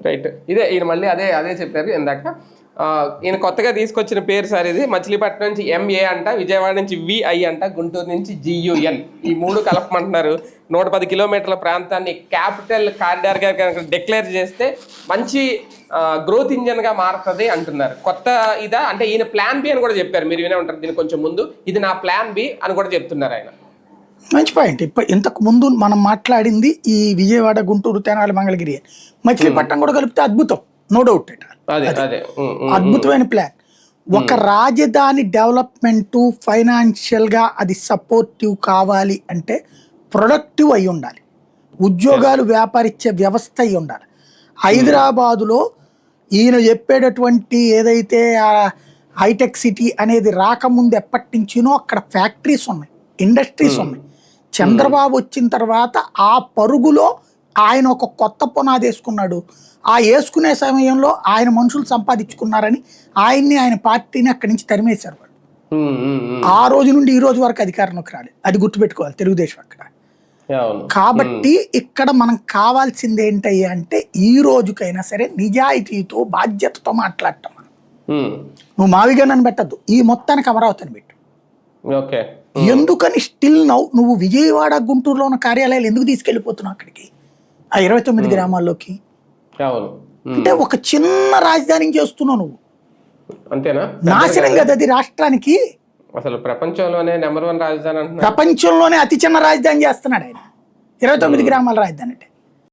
Right, ఇదే ఈయన మళ్ళీ అదే చెప్పారు ఇందాక. ఈయన కొత్తగా తీసుకొచ్చిన పేరు సార్ ఇది. మచిలీపట్నం నుంచి MA అంట, విజయవాడ నుంచి VI అంట, గుంటూరు నుంచి GUN, ఈ 3 కలపమంటున్నారు. 110 కిలోమీటర్ల ప్రాంతాన్ని క్యాపిటల్ కారిడార్గా కనుక డిక్లేర్ చేస్తే మంచి గ్రోత్ ఇంజన్గా మారుతుంది అంటున్నారు. కొత్త ఇదా అంటే ఈయన ప్లాన్ B అని కూడా చెప్పారు, మీరు వినే ఉంటారు దీని కొంచెం ముందు. ఇది నా ప్లాన్ B అని కూడా చెప్తున్నారు ఆయన. మంచి పాయింట్. ఇంతకు ముందు మనం మాట్లాడింది ఈ విజయవాడ, గుంటూరు, తెనాలి, మంగళగిరి, మచిలీపట్నం కూడా కలిపితే అద్భుతం, నో డౌట్. అద్భుతమైన ప్లాన్. ఒక రాజధాని డెవలప్మెంట్ ఫైనాన్షియల్ గా అది సపోర్టివ్ కావాలి అంటే ప్రొడక్టివ్ అయి ఉండాలి, ఉద్యోగాలు వ్యాపారిచ్చే వ్యవస్థ అయి ఉండాలి. హైదరాబాదులో ఈయన చెప్పేటటువంటి ఏదైతే హైటెక్ సిటీ అనేది రాకముందు ఎప్పటి నుంచినో అక్కడ ఫ్యాక్టరీస్ ఉన్నాయి, ఇండస్ట్రీస్ ఉన్నాయి. చంద్రబాబు వచ్చిన తర్వాత ఆ పరుగులో ఆయన ఒక కొత్త పునాది వేసుకున్నాడు. ఆ వేసుకునే సమయంలో ఆయన మనుషులు సంపాదించుకున్నారని ఆయన్ని, ఆయన పార్టీని అక్కడి నుంచి తరిమేశారు వాళ్ళు. ఆ రోజు నుండి ఈ రోజు వరకు అధికారంలోకి రాలేదు, అది గుర్తుపెట్టుకోవాలి తెలుగుదేశం అక్కడ. కాబట్టి ఇక్కడ మనం కావాల్సింది ఏంటయ్యా అంటే ఈ రోజుకైనా సరే నిజాయితీతో బాధ్యతతో మాట్లాడటం. నువ్వు మావిగా నన్ను పెట్టద్దు, ఈ మొత్తానికి అమరావతిని పెట్టు. ఎందుకని స్టిల్ నువ్వు విజయవాడ, గుంటూరులో ఉన్న కార్యాలయాలు ఎందుకు తీసుకెళ్లిపోతున్నావు అక్కడికి, ఆ 29 గ్రామాల్లోకి? అంటే ఒక చిన్న రాజధాని చేస్తున్నావు నువ్వు, అంతేనా? నాశనం కదా అది రాష్ట్రానికి. అసలు ప్రపంచంలోనే నెంబర్ 1 రాజధాని, ప్రపంచంలోనే అతి చిన్న రాజధాని చేస్తున్నాడు ఆయన. 29 గ్రామాల రాజధాని అంటే